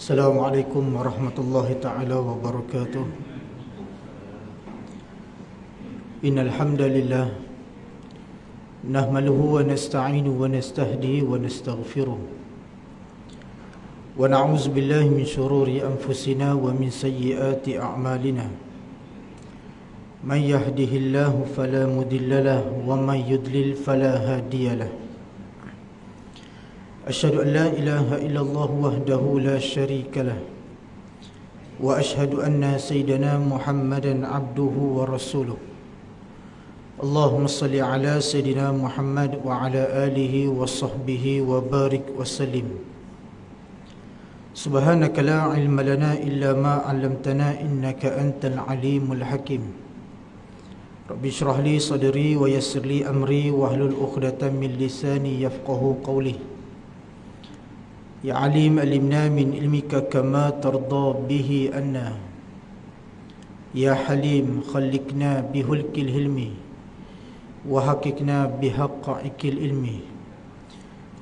Assalamualaikum warahmatullahi ta'ala wabarakatuh. Innal hamdalillah nahmaduhu wa nasta'inu wa nastahdi wa nastaghfiruh wa na'udzu billahi min shururi anfusina wa min sayyiati a'malina. Man yahdihillahu fala mudilla lahu wa man yudlil fala hadiya lahu. Asyhadu an la ilaha illallah wahdahu la syarika lah wa asyhadu anna sayyidana Muhammadan abduhu wa rasuluh. Allahumma salli ala sayyidina Muhammad wa ala alihi wa sahbihi wa barik wa sallim. Subhanaka la ilma lana illa ma 'allamtana innaka antal alimul hakim. Rabbi shrah li sadri wa yassir li amri wahlul 'uqdatam min lisani yafqahu qawli. Ya alim alimna min ilmika kama tarda bihi anna. Ya halim khallikna bihulkil hilmi wa hakikna bihaqqa'ikil ilmi.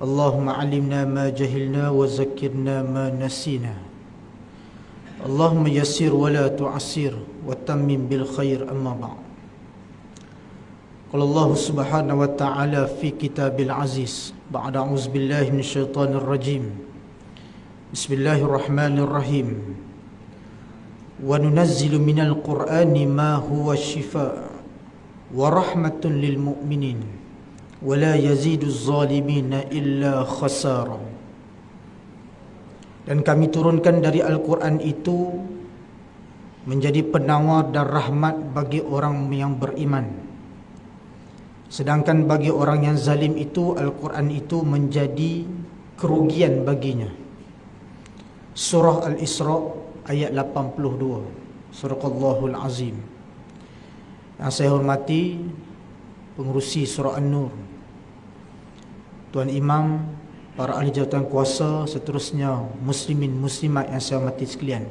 Allahumma alimna ma jahilna wa zakirna ma nasina. Allahumma yassir wa la tu'assir wa tammim bil khair amma ba'd. Qala Allah subhanahu wa ta'ala fi kitabil aziz ba'da a'udzu billahi minasyaitonir rajim. Bismillahirrahmanirrahim. Wa nunazzilu minal Qur'ani ma huwa shifaa wa rahmatun lil mu'minin wa la yaziduz zalimina illa khasara. Dan kami turunkan dari Al-Quran itu menjadi penawar dan rahmat bagi orang yang beriman. Sedangkan bagi orang yang zalim itu, Al-Quran itu menjadi kerugian baginya. Surah Al-Isra ayat 82. Suraqallahul Azim. Yang saya hormati pengerusi Surah An-Nur, Tuan Imam, para ahli jawatan kuasa, seterusnya muslimin muslimat yang saya hormati sekalian.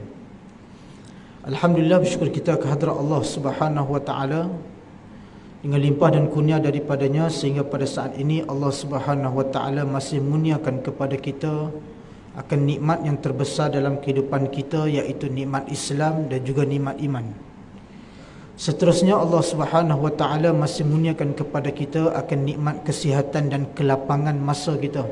Alhamdulillah, bersyukur kita kehadrat Allah Subhanahu wa taala dengan limpah dan kurnia daripadanya sehingga pada saat ini Allah Subhanahu wa taala masih mengurniakan kepada kita akan nikmat yang terbesar dalam kehidupan kita, iaitu nikmat Islam dan juga nikmat iman. Seterusnya Allah Subhanahu wa taala masih mengurniakan kepada kita akan nikmat kesihatan dan kelapangan masa kita.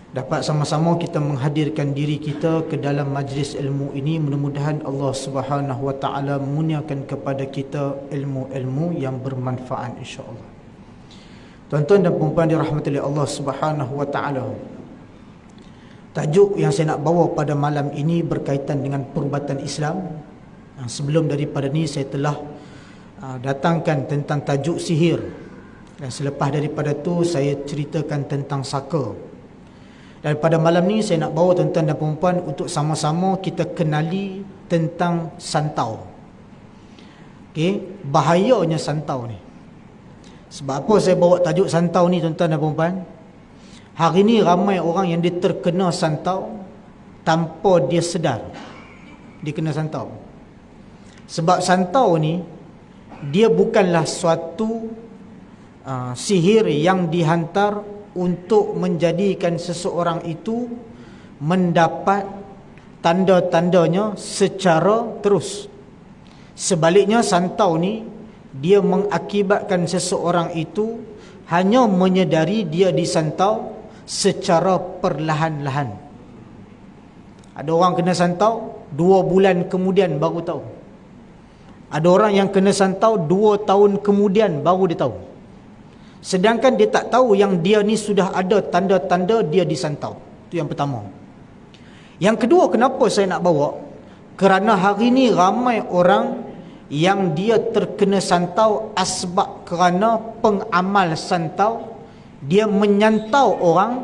Dapat sama-sama kita menghadirkan diri kita ke dalam majlis ilmu ini. Mudah-mudahan Allah Subhanahu wa taala mengurniakan kepada kita ilmu-ilmu yang bermanfaat insya-Allah. Tuan-tuan dan puan-puan dirahmati oleh Allah Subhanahu wa taala. Tajuk yang saya nak bawa pada malam ini berkaitan dengan perubatan Islam. Sebelum daripada ni saya telah datangkan tentang tajuk sihir. Dan selepas daripada tu saya ceritakan tentang saka. Dan pada malam ni saya nak bawa tuan-tuan dan puan-puan untuk sama-sama kita kenali tentang santau. Okey, bahayanya santau ni. Sebab apa saya bawa tajuk santau ni tuan-tuan dan puan-puan? Hari ni ramai orang yang dia terkena santau tanpa dia sedar dia kena santau. Sebab santau ni dia bukanlah suatu sihir yang dihantar untuk menjadikan seseorang itu mendapat tanda-tandanya secara terus. Sebaliknya santau ni dia mengakibatkan seseorang itu hanya menyedari dia disantau secara perlahan-lahan. Ada orang kena santau 2 bulan kemudian baru tahu. Ada orang yang kena santau 2 tahun kemudian baru dia tahu. Sedangkan dia tak tahu yang dia ni sudah ada tanda-tanda dia disantau. Itu yang pertama. Yang kedua, kenapa saya nak bawa? Kerana hari ni ramai orang yang dia terkena santau asbab kerana pengamal santau dia menyantau orang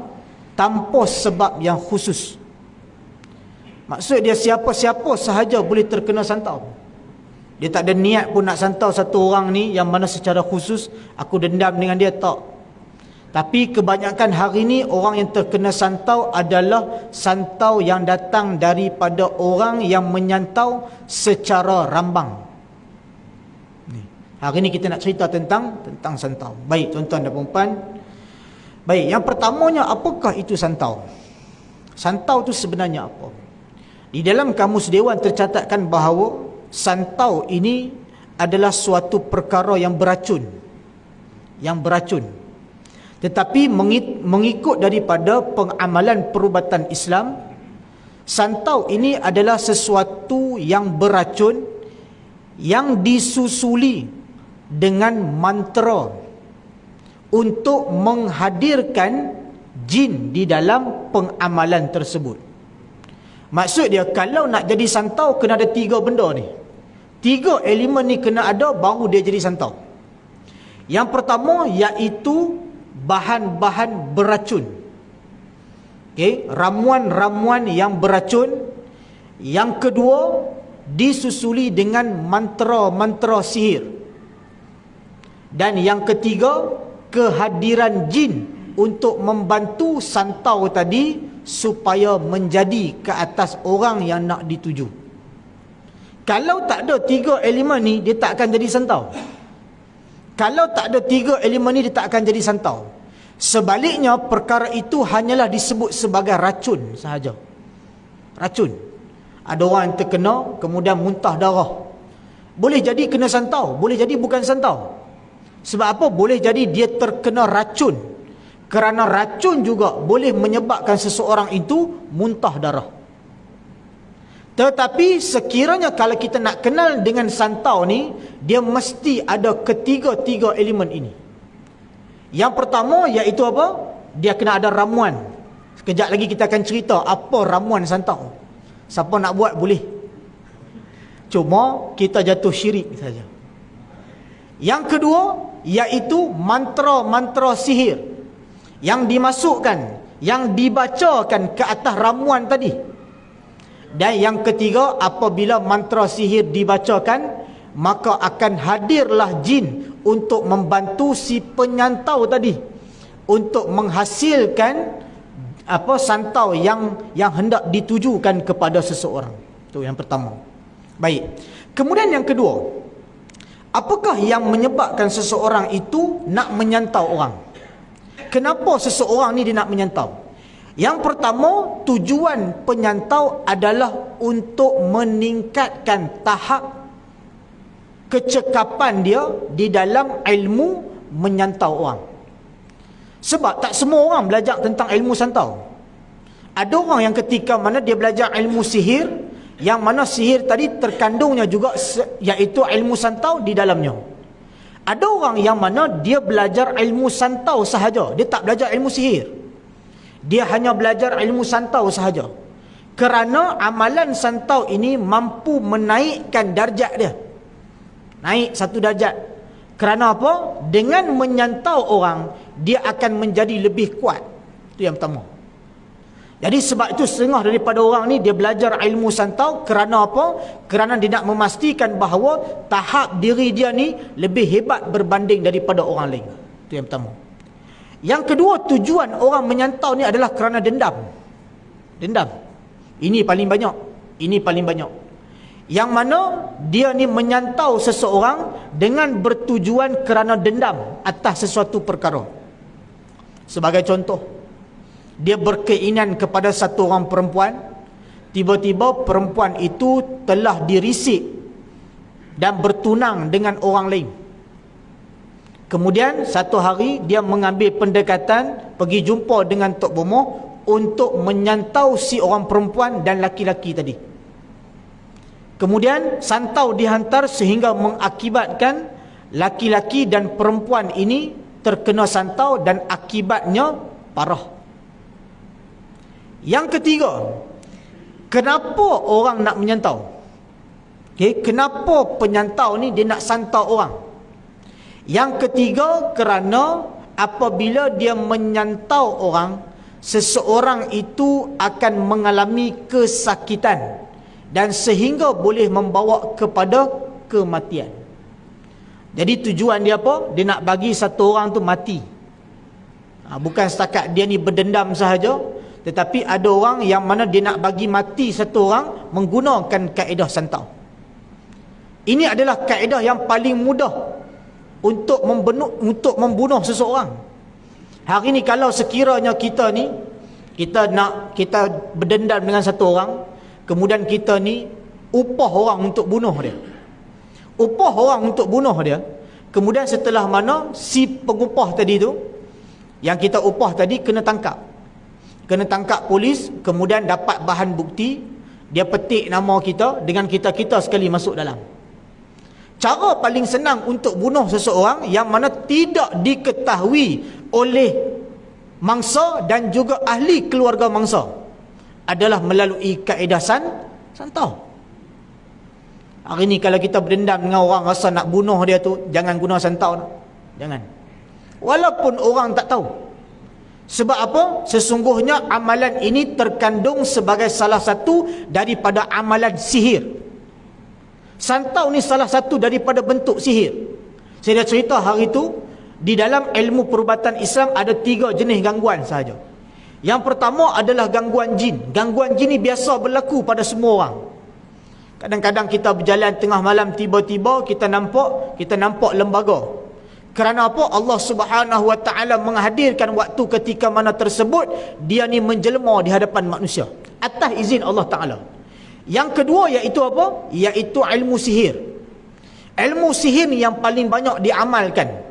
tanpa sebab yang khusus. Maksud dia siapa-siapa sahaja boleh terkena santau. Dia tak ada niat pun nak santau satu orang ni yang mana secara khusus aku dendam dengan dia, tak. Tapi kebanyakan hari ni orang yang terkena santau adalah santau yang datang daripada orang yang menyantau secara rambang. Hari ni kita nak cerita tentang santau. Baik tuan-tuan dan puan-puan. Baik, yang pertamanya, apakah itu santau? Santau itu sebenarnya apa? Di dalam kamus Dewan tercatatkan bahawa santau ini adalah suatu perkara yang beracun. Yang beracun. Tetapi mengikut daripada pengamalan perubatan Islam, santau ini adalah sesuatu yang beracun yang disusuli dengan mantra untuk menghadirkan jin di dalam pengamalan tersebut. Maksud dia, kalau nak jadi santau kena ada 3 benda ni. 3 elemen ni kena ada baru dia jadi santau. Yang pertama iaitu bahan-bahan beracun. Okay? Ramuan-ramuan yang beracun. Yang kedua, disusuli dengan mantra-mantra sihir. Dan yang ketiga, kehadiran jin untuk membantu santau tadi supaya menjadi ke atas orang yang nak dituju. Kalau tak ada 3 elemen ni, dia tak akan jadi santau. Kalau tak ada 3 elemen ni, dia tak akan jadi santau. Sebaliknya, perkara itu hanyalah disebut sebagai racun sahaja. Racun. Ada orang yang terkena, kemudian muntah darah. Boleh jadi kena santau, boleh jadi bukan santau. Sebab apa? Boleh jadi dia terkena racun. Kerana racun juga boleh menyebabkan seseorang itu muntah darah. Tetapi sekiranya kalau kita nak kenal dengan santau ni, dia mesti ada ketiga-tiga elemen ini. Yang pertama iaitu apa? Dia kena ada ramuan. Sekejap lagi kita akan cerita apa ramuan santau. Siapa nak buat boleh. Cuma kita jatuh syirik saja. Yang kedua iaitu mantra-mantra sihir yang dimasukkan, yang dibacakan ke atas ramuan tadi. Dan yang ketiga, apabila mantra sihir dibacakan, maka akan hadirlah jin untuk membantu si penyantau tadi untuk menghasilkan santau yang hendak ditujukan kepada seseorang. Itu yang pertama. Baik. Kemudian yang kedua, apakah yang menyebabkan seseorang itu nak menyantau orang? Kenapa seseorang ni dia nak menyantau? Yang pertama, tujuan penyantau adalah untuk meningkatkan tahap kecekapan dia di dalam ilmu menyantau orang. Sebab tak semua orang belajar tentang ilmu santau. Ada orang yang ketika mana dia belajar ilmu sihir, yang mana sihir tadi terkandungnya juga iaitu ilmu santau di dalamnya. Ada orang yang mana dia belajar ilmu santau sahaja, dia tak belajar ilmu sihir. Dia hanya belajar ilmu santau sahaja. Kerana amalan santau ini mampu menaikkan darjat dia. Naik 1 darjat. Kerana apa? Dengan menyantau orang, dia akan menjadi lebih kuat. Itu yang pertama. Jadi sebab itu setengah daripada orang ni dia belajar ilmu santau kerana apa? Kerana dia nak memastikan bahawa tahap diri dia ni lebih hebat berbanding daripada orang lain. Itu yang pertama. Yang kedua, tujuan orang menyantau ni adalah kerana dendam. Dendam. Ini paling banyak. Ini paling banyak. Yang mana dia ni menyantau seseorang dengan bertujuan kerana dendam atas sesuatu perkara. Sebagai contoh, dia berkeinginan kepada satu orang perempuan, tiba-tiba perempuan itu telah dirisik dan bertunang dengan orang lain. Kemudian satu hari dia mengambil pendekatan pergi jumpa dengan Tok Bomoh untuk menyantau si orang perempuan dan laki-laki tadi. Kemudian santau dihantar sehingga mengakibatkan laki-laki dan perempuan ini terkena santau dan akibatnya parah. Yang ketiga, kenapa orang nak menyantau? Okay, kenapa penyantau ni dia nak santau orang? Yang ketiga, kerana apabila dia menyantau orang, seseorang itu akan mengalami kesakitan dan sehingga boleh membawa kepada kematian. Jadi tujuan dia apa? Dia nak bagi satu orang tu mati. Bukan setakat dia ni berdendam sahaja, tetapi ada orang yang mana dia nak bagi mati satu orang menggunakan kaedah santau. Ini adalah kaedah yang paling mudah untuk membunuh seseorang. Hari ni kalau sekiranya kita berdendam dengan satu orang, kemudian kita ni upah orang untuk bunuh dia. Upah orang untuk bunuh dia. Kemudian setelah mana si pengupah tadi tu, yang kita upah tadi, kena tangkap. Kena tangkap polis, kemudian dapat bahan bukti, dia petik nama kita, dengan kita-kita sekali masuk dalam. Cara paling senang untuk bunuh seseorang yang mana tidak diketahui oleh mangsa dan juga ahli keluarga mangsa adalah melalui kaedah santau. Hari ni kalau kita berdendam dengan orang, rasa nak bunuh dia tu, jangan guna santau. Jangan. Walaupun orang tak tahu. Sebab apa? Sesungguhnya amalan ini terkandung sebagai salah satu daripada amalan sihir. Santau ni salah satu daripada bentuk sihir. Saya dah cerita hari tu, di dalam ilmu perubatan Islam ada 3 jenis gangguan sahaja. Yang pertama adalah gangguan jin. Gangguan jin ni biasa berlaku pada semua orang. Kadang-kadang kita berjalan tengah malam, tiba-tiba kita nampak lembaga. Kerana apa? Allah Subhanahu Wa Taala menghadirkan waktu ketika mana tersebut dia ni menjelma di hadapan manusia atas izin Allah Taala. Yang kedua iaitu apa? Iaitu ilmu sihir. Ilmu sihir ni yang paling banyak diamalkan.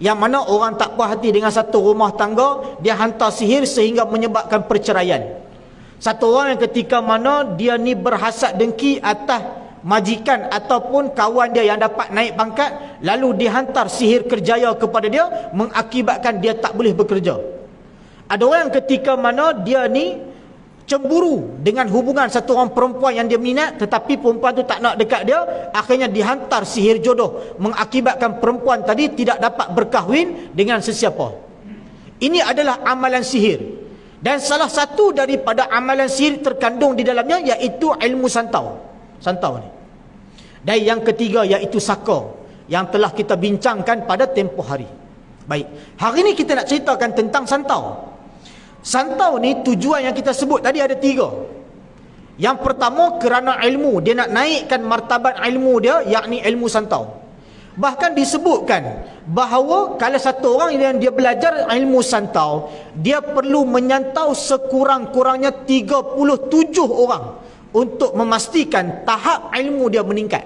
Yang mana orang tak puas hati dengan satu rumah tangga, dia hantar sihir sehingga menyebabkan perceraian. Satu orang yang ketika mana dia ni berhasad dengki atas majikan ataupun kawan dia yang dapat naik pangkat, lalu dihantar sihir kerjaya kepada dia, mengakibatkan dia tak boleh bekerja. Ada orang yang ketika mana dia ni cemburu dengan hubungan satu orang perempuan yang dia minat, tetapi perempuan tu tak nak dekat dia, akhirnya dihantar sihir jodoh, mengakibatkan perempuan tadi tidak dapat berkahwin dengan sesiapa. Ini adalah amalan sihir. Dan salah satu daripada amalan sihir terkandung di dalamnya iaitu ilmu santau. Santau ni. Dan yang ketiga iaitu saka, yang telah kita bincangkan pada tempoh hari. Baik, hari ni kita nak ceritakan tentang santau. Santau ni tujuan yang kita sebut tadi ada 3. Yang pertama kerana ilmu, dia nak naikkan martabat ilmu dia, yakni ilmu santau. Bahkan disebutkan bahawa kalau satu orang yang dia belajar ilmu santau, dia perlu menyantau sekurang-kurangnya 37 orang untuk memastikan tahap ilmu dia meningkat.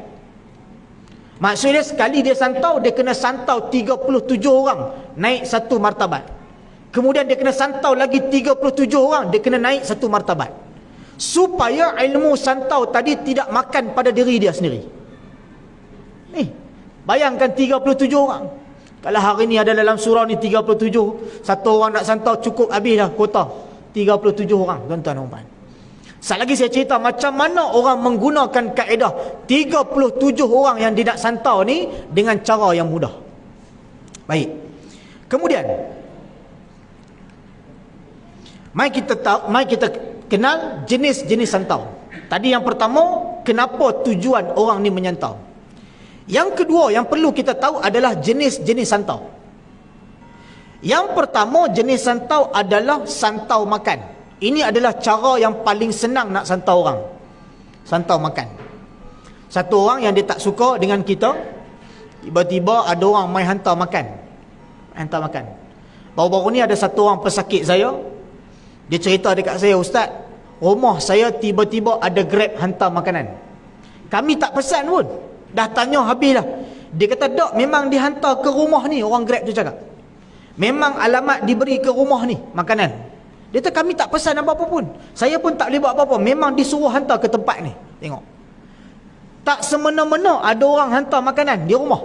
Maksudnya sekali dia santau, dia kena santau 37 orang, naik satu martabat. Kemudian dia kena santau lagi 37 orang, dia kena naik satu martabat. Supaya ilmu santau tadi tidak makan pada diri dia sendiri. Bayangkan 37 orang. Kalau hari ni ada dalam surau ni 37, satu orang nak santau cukup habis dah kuota 37 orang, tuan-tuan dan puan. Sekali lagi saya cerita macam mana orang menggunakan kaedah 37 orang yang dia nak santau ni dengan cara yang mudah. Baik. Kemudian mari kita kenal jenis-jenis santau. Tadi yang pertama, kenapa tujuan orang ni menyantau. Yang kedua yang perlu kita tahu adalah jenis-jenis santau. Yang pertama, jenis santau adalah santau makan. Ini adalah cara yang paling senang nak santau orang. Santau makan. Satu orang yang dia tak suka dengan kita, tiba-tiba ada orang main hantar makan. Hantar makan. Baru-baru ni ada satu orang pesakit saya, dia cerita dekat saya, "Ustaz, rumah saya tiba-tiba ada Grab hantar makanan. Kami tak pesan pun. Dah tanya habis dah." Dia kata, "Dok, memang dihantar ke rumah ni," orang Grab tu cakap. "Memang alamat diberi ke rumah ni makanan." Dia kata, "Kami tak pesan apa-apa pun. Saya pun tak boleh buat apa-apa. Memang disuruh hantar ke tempat ni." Tengok. Tak semena-mena ada orang hantar makanan di rumah.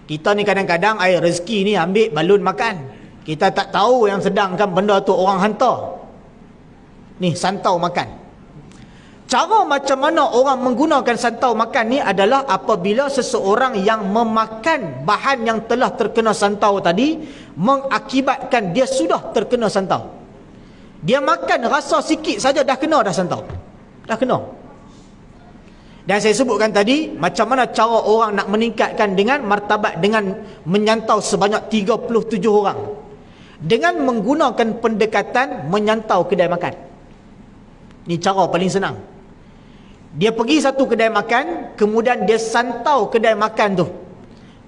Kita ni kadang-kadang air rezeki ni ambil balun makan. Kita tak tahu yang sedangkan benda tu orang hantar. Ni santau makan. Cara macam mana orang menggunakan santau makan ni adalah apabila seseorang yang memakan bahan yang telah terkena santau tadi mengakibatkan dia sudah terkena santau. Dia makan rasa sikit saja dah kena dah santau. Dah kena. Dan saya sebutkan tadi macam mana cara orang nak meningkatkan dengan martabat dengan menyantau sebanyak 37 orang. Dengan menggunakan pendekatan menyantau kedai makan. Ni cara paling senang. Dia pergi satu kedai makan, kemudian dia santau kedai makan tu.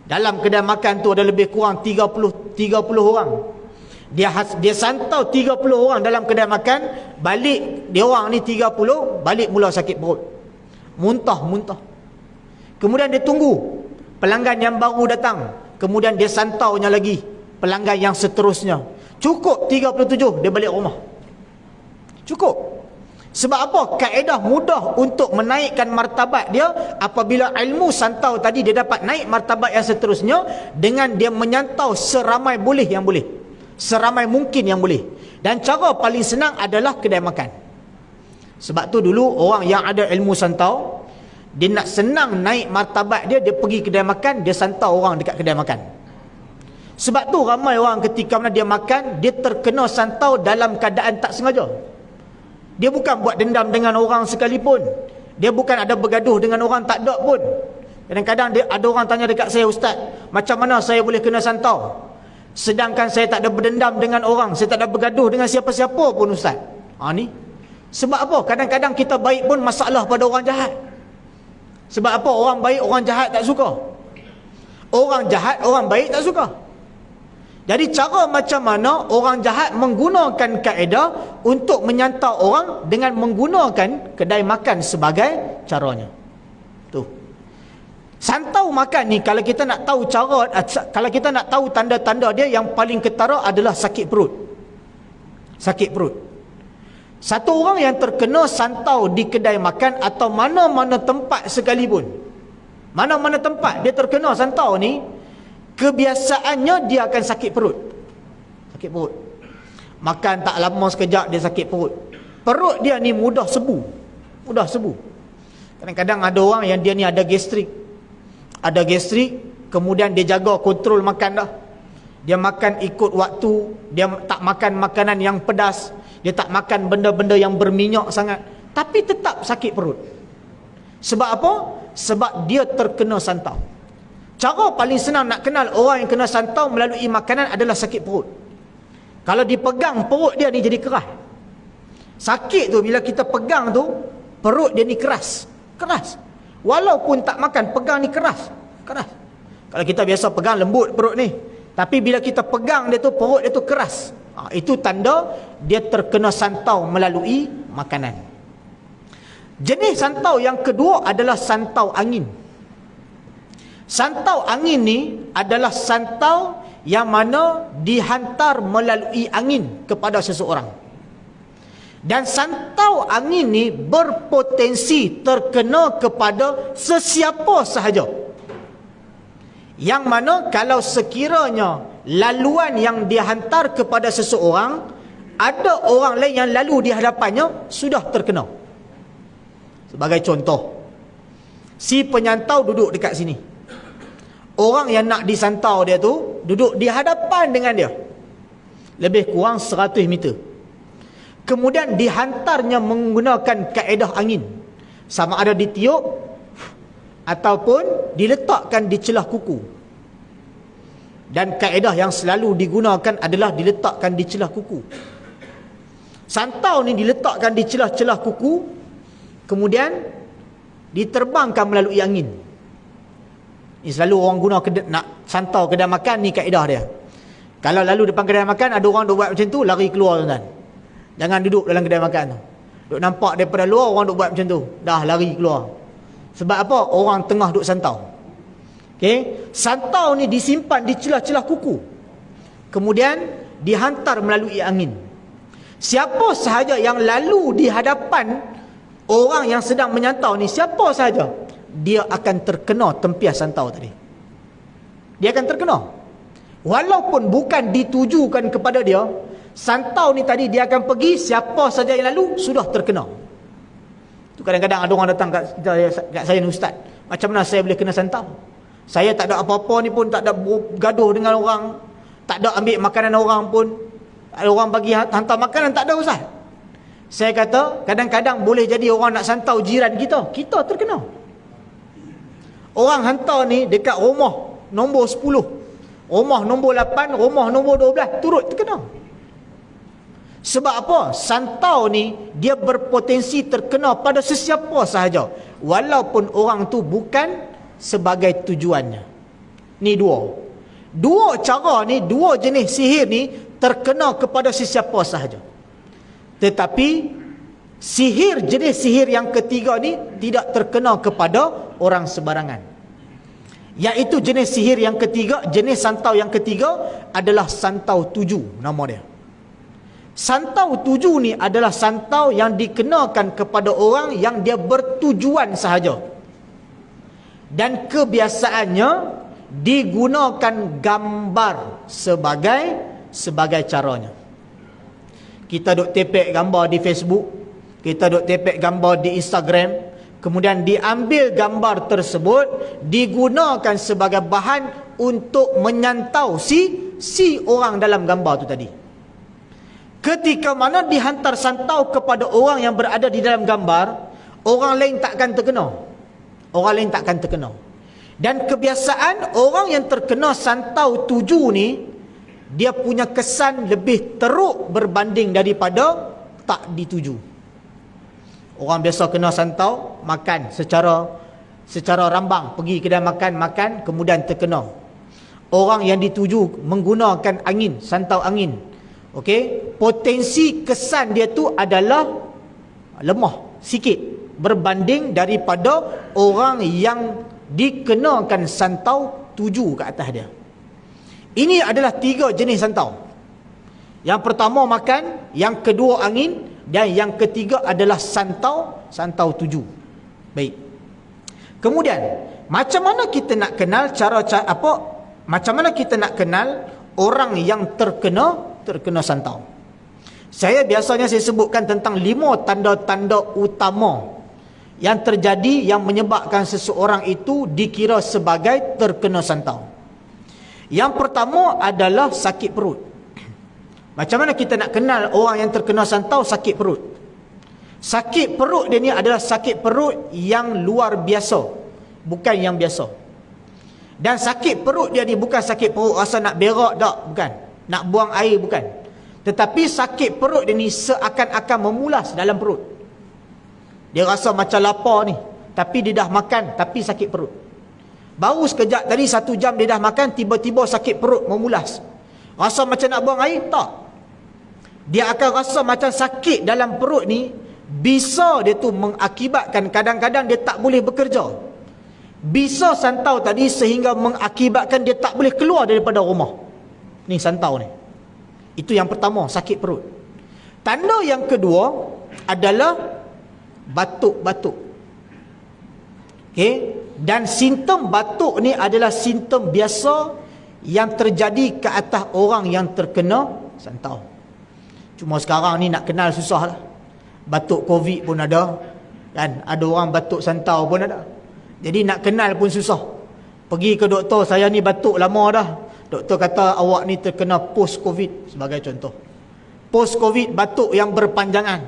Dalam kedai makan tu ada lebih kurang 30 orang. Dia santau 30 orang dalam kedai makan, balik dia orang ni 30, balik mula sakit perut. Muntah. Kemudian dia tunggu pelanggan yang baru datang, kemudian dia santaunya lagi pelanggan yang seterusnya. Cukup 37 dia balik rumah. Cukup. Sebab apa? Kaedah mudah untuk menaikkan martabat dia. Apabila ilmu santau tadi dia dapat naik martabat yang seterusnya dengan dia menyantau seramai boleh yang boleh, seramai mungkin yang boleh. Dan cara paling senang adalah kedai makan. Sebab tu dulu orang yang ada ilmu santau, dia nak senang naik martabat dia, dia pergi kedai makan, dia santau orang dekat kedai makan. Sebab tu ramai orang ketika mana dia makan, dia terkena santau dalam keadaan tak sengaja. Dia bukan buat dendam dengan orang sekalipun, dia bukan ada bergaduh dengan orang, tak ada pun. Kadang-kadang ada orang tanya dekat saya, "Ustaz, macam mana saya boleh kena santau? Sedangkan saya tak ada berdendam dengan orang, saya tak ada bergaduh dengan siapa-siapa pun, Ustaz." Ni sebab apa? Kadang-kadang kita baik pun masalah pada orang jahat. Sebab apa? Orang baik, orang jahat tak suka. Orang jahat, orang baik tak suka. Jadi cara macam mana orang jahat menggunakan kaedah untuk menyantau orang dengan menggunakan kedai makan sebagai caranya. Tu. Santau makan ni, kalau kita nak tahu cara, kalau kita nak tahu tanda-tanda dia, yang paling ketara adalah sakit perut. Sakit perut. Satu orang yang terkena santau di kedai makan atau mana-mana tempat sekalipun, mana-mana tempat dia terkena santau ni, kebiasaannya dia akan sakit perut. Sakit perut. Makan tak lama sekejap dia sakit perut. Perut dia ni mudah sebu. Mudah sebu. Kadang-kadang ada orang yang dia ni ada gastrik. Ada gastrik, kemudian dia jaga kontrol makan dah. Dia makan ikut waktu, dia tak makan makanan yang pedas, dia tak makan benda-benda yang berminyak sangat, tapi tetap sakit perut. Sebab apa? Sebab dia terkena santau. Cara paling senang nak kenal orang yang kena santau melalui makanan adalah sakit perut. Kalau dipegang, perut dia ni jadi keras. Sakit tu bila kita pegang tu, perut dia ni keras. Keras. Walaupun tak makan, pegang ni keras. Keras. Kalau kita biasa pegang, lembut perut ni. Tapi bila kita pegang dia tu, perut dia tu keras. Itu tanda dia terkena santau melalui makanan. Jenis santau yang kedua adalah santau angin. Santau angin ni adalah santau yang mana dihantar melalui angin kepada seseorang. Dan santau angin ni berpotensi terkena kepada sesiapa sahaja. Yang mana kalau sekiranya laluan yang dihantar kepada seseorang, ada orang lain yang lalu di hadapannya, sudah terkena. Sebagai contoh, si penyantau duduk dekat sini. Orang yang nak disantau dia tu duduk di hadapan dengan dia, lebih kurang 100 meter. Kemudian dihantarnya menggunakan kaedah angin, sama ada ditiup ataupun diletakkan di celah kuku. Dan kaedah yang selalu digunakan adalah diletakkan di celah kuku. Santau ni diletakkan di celah-celah kuku, kemudian diterbangkan melalui angin. Ini selalu orang guna nak santau kedai makan, ni kaedah dia. Kalau lalu depan kedai makan, ada orang duk buat macam tu, lari keluar, tuan-tuan. Jangan duduk dalam kedai makan tu. Duk nampak daripada luar orang duk buat macam tu, dah lari keluar. Sebab apa? Orang tengah duk santau. Okey, santau ni disimpan di celah-celah kuku, kemudian dihantar melalui angin. Siapa sahaja yang lalu di hadapan orang yang sedang menyantau ni, siapa sahaja, dia akan terkena tempias santau tadi. Dia akan terkena. Walaupun bukan ditujukan kepada dia, santau ni tadi dia akan pergi, siapa sahaja yang lalu sudah terkena. Tu kadang-kadang ada orang datang kat saya ni, "Ustaz, macam mana saya boleh kena santau? Saya tak ada apa-apa ni pun, tak ada gaduh dengan orang, tak ada ambil makanan orang pun, ada orang bagi hantar makanan, tak ada, Ustaz." Saya kata, kadang-kadang boleh jadi orang nak santau jiran kita terkena. Orang hantar ni dekat rumah nombor 10, rumah nombor 8, rumah nombor 12, turut terkena. Sebab apa? Santau ni dia berpotensi terkena pada sesiapa sahaja, walaupun orang tu bukan sebagai tujuannya. Ni dua cara ni, dua jenis sihir ni terkena kepada sesiapa sahaja. Tetapi jenis sihir yang ketiga ni tidak terkena kepada orang sebarangan. Iaitu jenis sihir yang ketiga, jenis santau yang ketiga adalah santau tuju, nama dia. Santau tuju ni adalah santau yang dikenakan kepada orang yang dia bertujuan sahaja. Dan kebiasaannya digunakan gambar sebagai caranya. Kita duk tepek gambar di Facebook, kita duk tepek gambar di Instagram, kemudian diambil gambar tersebut digunakan sebagai bahan untuk menyantau si orang dalam gambar tu tadi. Ketika mana dihantar santau kepada orang yang berada di dalam gambar, orang lain takkan terkena. Orang lain takkan terkena. Dan kebiasaan orang yang terkena santau tuju ni, dia punya kesan lebih teruk berbanding daripada tak dituju. Orang biasa kena santau, makan secara rambang, pergi kedai makan, kemudian terkena. Orang yang dituju menggunakan angin, santau angin. Okey, potensi kesan dia tu adalah lemah sikit berbanding daripada orang yang dikenakan santau tuju ke atas dia. Ini adalah 3 jenis santau. Yang pertama makan, yang kedua angin, dan yang ketiga adalah santau tuju. Baik. Kemudian, macam mana kita nak kenal macam mana kita nak kenal orang yang terkena santau? Saya sebutkan tentang 5 tanda-tanda utama yang terjadi yang menyebabkan seseorang itu dikira sebagai terkena santau. Yang pertama adalah sakit perut. Macam mana kita nak kenal orang yang terkena santau? Sakit perut. Sakit perut dia ni adalah sakit perut yang luar biasa, bukan yang biasa. Dan sakit perut dia ni bukan sakit perut rasa nak berak tak, bukan. Nak buang air, bukan. Tetapi sakit perut dia ni seakan-akan memulas dalam perut. Dia rasa macam lapar ni, tapi dia dah makan, tapi sakit perut. Baru sekejap tadi 1 jam dia dah makan, tiba-tiba sakit perut memulas. Rasa macam nak buang air? Tak. Dia akan rasa macam sakit dalam perut ni, bisa dia tu mengakibatkan kadang-kadang dia tak boleh bekerja. Bisa santau tadi sehingga mengakibatkan dia tak boleh keluar daripada rumah. Ni santau ni. Itu yang pertama, sakit perut. Tanda yang kedua adalah batuk-batuk. Okey, dan simptom batuk ni adalah simptom biasa yang terjadi ke atas orang yang terkena santau. Cuma sekarang ni nak kenal susah lah. Batuk COVID pun ada, kan? Ada orang batuk santau pun ada. Jadi nak kenal pun susah. Pergi ke doktor, saya ni batuk lama dah. Doktor kata awak ni terkena post-COVID sebagai contoh. Post-COVID batuk yang berpanjangan.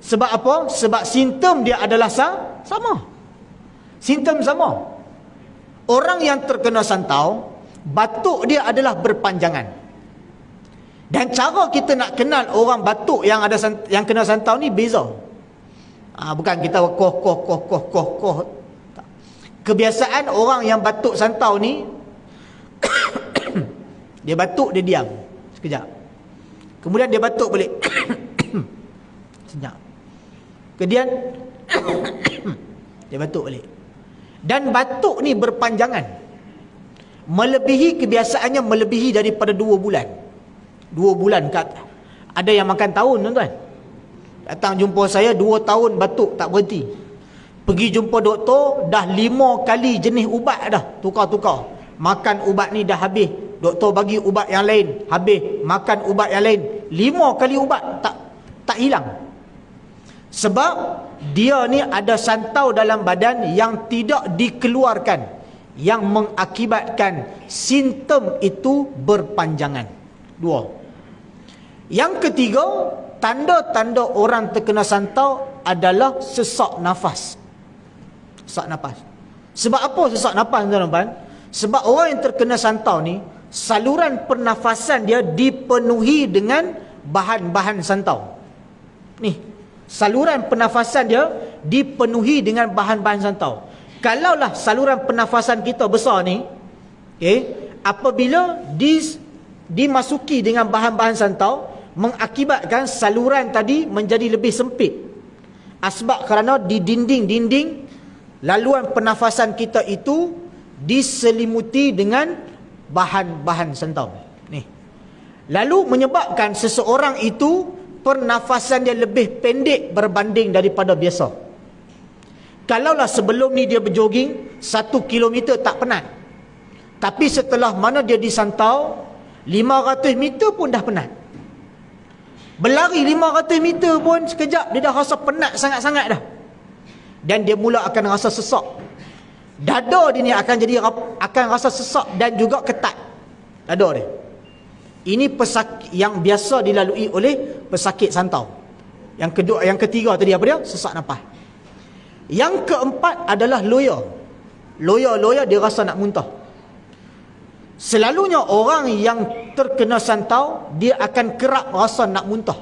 Sebab apa? Sebab simptom dia adalah sama. Simptom sama. Orang yang terkena santau, batuk dia adalah berpanjangan. Dan cara kita nak kenal orang batuk yang kena santau ni beza. Bukan kita koh. Kebiasaan orang yang batuk santau ni dia batuk, dia diam sekejap, kemudian dia batuk balik senyap, kemudian dia batuk balik. Dan batuk ni berpanjangan, kebiasaannya melebihi daripada 2 bulan. 2 bulan kat. Ada yang makan tahun, tuan-tuan. Datang jumpa saya 2 tahun batuk tak berhenti. Pergi jumpa doktor, dah 5 kali jenis ubat dah tukar-tukar. Makan ubat ni dah habis, doktor bagi ubat yang lain, habis. Makan ubat yang lain, 5 kali ubat tak hilang. Sebab dia ni ada santau dalam badan yang tidak dikeluarkan, yang mengakibatkan simptom itu berpanjangan. 2. Yang ketiga, tanda-tanda orang terkena santau adalah sesak nafas. Sesak nafas. Sebab apa sesak nafas, tuan-tuan? Sebab orang yang terkena santau ni, saluran pernafasan dia dipenuhi dengan bahan-bahan santau. Ni, saluran pernafasan dia dipenuhi dengan bahan-bahan santau. Kalaulah saluran pernafasan kita besar ni, apabila dimasuki dengan bahan-bahan santau, mengakibatkan saluran tadi menjadi lebih sempit. Asbab kerana di dinding-dinding laluan pernafasan kita itu diselimuti dengan bahan-bahan santau. Nih. Lalu menyebabkan seseorang itu pernafasan dia lebih pendek berbanding daripada biasa. Kalaulah sebelum ni dia berjoging 1 kilometer tak penat. Tapi setelah mana dia disantau 500 meter pun dah penat. Berlari 500 meter pun sekejap dia dah rasa penat sangat-sangat dah. Dan dia mula akan rasa sesak. Dada dia ni akan rasa sesak dan juga ketat. Dada dia. Ini pesakit yang biasa dilalui oleh pesakit santau. Yang kedua, yang ketiga tadi apa dia? Sesak nafas. Yang keempat adalah loya. Loya dia rasa nak muntah. Selalunya orang yang terkena santau, dia akan kerap rasa nak muntah.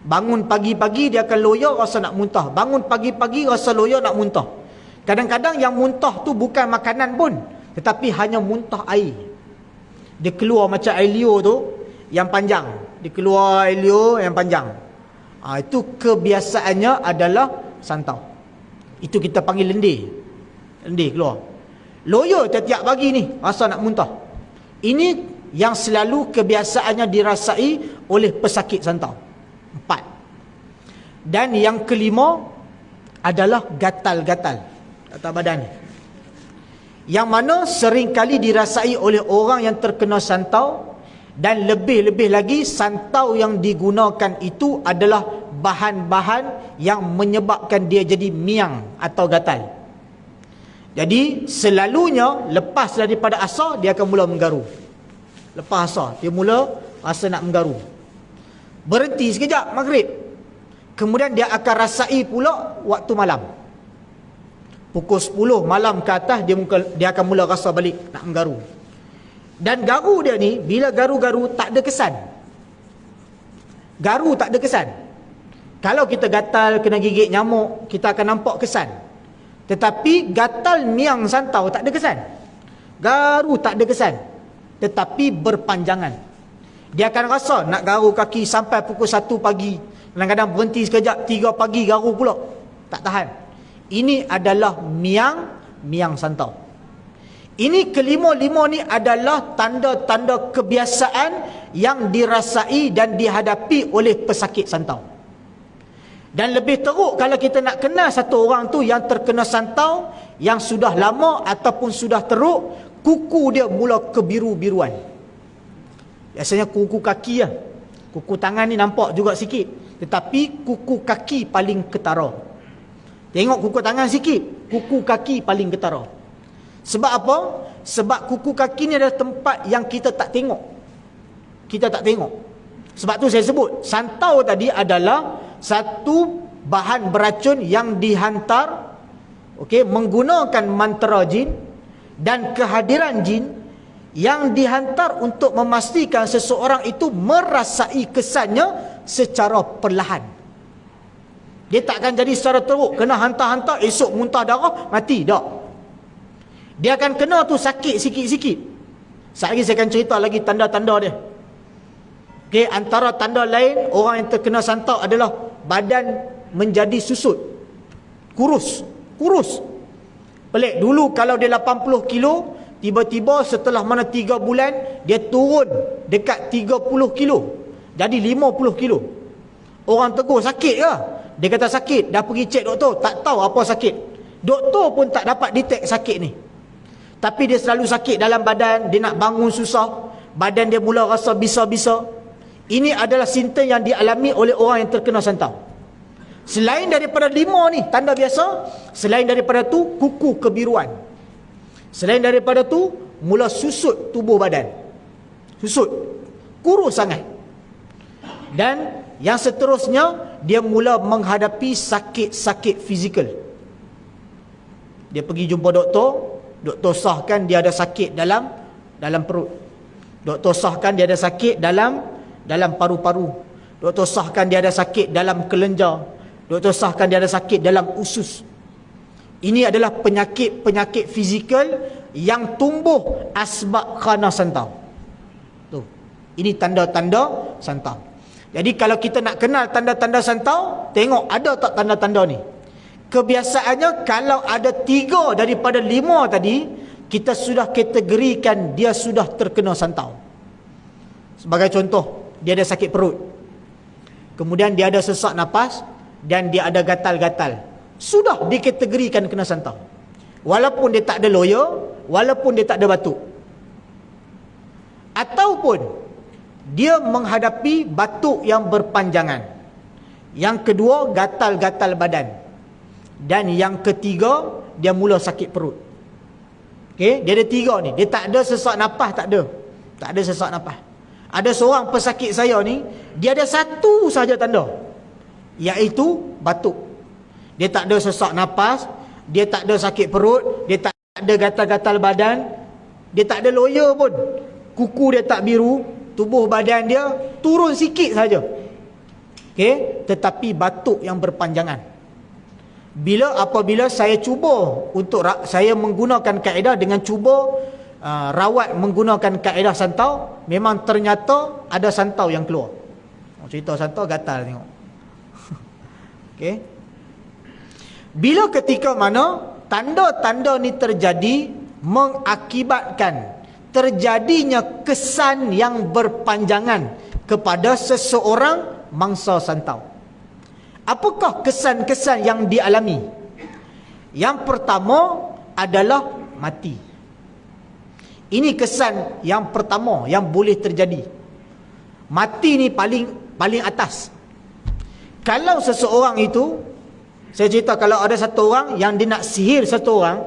Bangun pagi-pagi dia akan loya rasa nak muntah. Bangun pagi-pagi rasa loya nak muntah. Kadang-kadang yang muntah tu bukan makanan pun, tetapi hanya muntah air. Dia keluar macam air liur tu yang panjang. Dia keluar air liur yang panjang. Itu kebiasaannya adalah santau. Itu kita panggil lendir. Lendir keluar. Loya tiap-tiap pagi ni rasa nak muntah. Ini yang selalu kebiasaannya dirasai oleh pesakit santau. 4. Dan yang kelima adalah gatal-gatal atas badan. Yang mana seringkali dirasai oleh orang yang terkena santau, dan lebih-lebih lagi santau yang digunakan itu adalah bahan-bahan yang menyebabkan dia jadi miang atau gatal. Jadi selalunya lepas daripada asar dia akan mula menggaru. Lepas asar dia mula rasa nak menggaru. Berhenti sekejap maghrib. Kemudian dia akan rasai pula waktu malam. Pukul 10 malam ke atas dia akan mula rasa balik nak menggaru. Dan garu dia ni bila garu-garu tak ada kesan. Garu tak ada kesan. Kalau kita gatal kena gigit nyamuk, kita akan nampak kesan. Tetapi gatal miang santau tak ada kesan. Garu tak ada kesan. Tetapi berpanjangan. Dia akan rasa nak garu kaki sampai pukul 1 pagi. Kadang-kadang berhenti sekejap 3 pagi garu pula. Tak tahan. Ini adalah miang santau. Ini kelima-lima ni adalah tanda-tanda kebiasaan yang dirasai dan dihadapi oleh pesakit santau. Dan lebih teruk kalau kita nak kenal satu orang tu yang terkena santau, yang sudah lama ataupun sudah teruk, kuku dia mula kebiru-biruan. Biasanya kuku kaki lah. Kuku tangan ni nampak juga sikit. Tetapi kuku kaki paling ketara. Tengok kuku tangan sikit, kuku kaki paling ketara. Sebab apa? Sebab kuku kaki ni adalah tempat yang kita tak tengok. Kita tak tengok. Sebab tu saya sebut, santau tadi adalah satu bahan beracun yang dihantar menggunakan mantra jin dan kehadiran jin yang dihantar untuk memastikan seseorang itu merasai kesannya secara perlahan. Dia takkan jadi secara teruk, kena hantar-hantar esok muntah darah mati, tak. Dia akan kena tu sakit sikit-sikit. Sekejap lagi saya akan cerita lagi tanda-tanda dia. Antara tanda lain orang yang terkena santau adalah badan menjadi susut, kurus. Pelik, dulu kalau dia 80 kilo, tiba-tiba setelah mana 3 bulan dia turun dekat 30 kilo, jadi 50 kilo. Orang tegur, sakit ke? Dia kata sakit. Dah pergi cek doktor, tak tahu apa sakit. Doktor pun tak dapat detect sakit ni. Tapi dia selalu sakit dalam badan, dia nak bangun susah, badan dia mula rasa bisa-bisa. Ini adalah simptom yang dialami oleh orang yang terkena santau. Selain daripada 5 ni, tanda biasa, selain daripada tu, kuku kebiruan. Selain daripada tu, mula susut tubuh badan. Susut. Kurus sangat. Dan yang seterusnya, dia mula menghadapi sakit-sakit fizikal. Dia pergi jumpa doktor, doktor sahkan dia ada sakit dalam perut. Doktor sahkan dia ada sakit dalam paru-paru. Doktor sahkan dia ada sakit dalam kelenjar. Doktor sahkan dia ada sakit dalam usus. Ini adalah penyakit-penyakit fizikal yang tumbuh asbab kerana santau. Tu. Ini tanda-tanda santau. Jadi kalau kita nak kenal tanda-tanda santau, tengok ada tak tanda-tanda ni. Kebiasaannya kalau ada 3 daripada 5 tadi, kita sudah kategorikan dia sudah terkena santau. Sebagai contoh, dia ada sakit perut, kemudian dia ada sesak nafas, dan dia ada gatal-gatal. Sudah dikategorikan kena santau. Walaupun dia tak ada loya, walaupun dia tak ada batuk. Ataupun dia menghadapi batuk yang berpanjangan. Yang kedua, gatal-gatal badan. Dan yang ketiga, dia mula sakit perut. Okey, dia ada 3 ni. Dia tak ada sesak nafas, tak ada. Tak ada sesak nafas. Ada seorang pesakit saya ni, dia ada 1 sahaja tanda, iaitu batuk. Dia tak ada sesak nafas, dia tak ada sakit perut, dia tak ada gatal-gatal badan, dia tak ada loya pun. Kuku dia tak biru, tubuh badan dia turun sikit saja. Okey, tetapi batuk yang berpanjangan. Apabila saya cuba untuk saya menggunakan kaedah dengan cuba rawat menggunakan kaedah santau, memang ternyata ada santau yang keluar. Cerita santau gatal tengok. Okey. Bila ketika mana tanda-tanda ni terjadi mengakibatkan terjadinya kesan yang berpanjangan kepada seseorang mangsa santau. Apakah kesan-kesan yang dialami? Yang pertama adalah mati. Ini kesan yang pertama yang boleh terjadi. Mati ni paling atas. Kalau seseorang itu, saya cerita kalau ada satu orang yang dia nak sihir satu orang,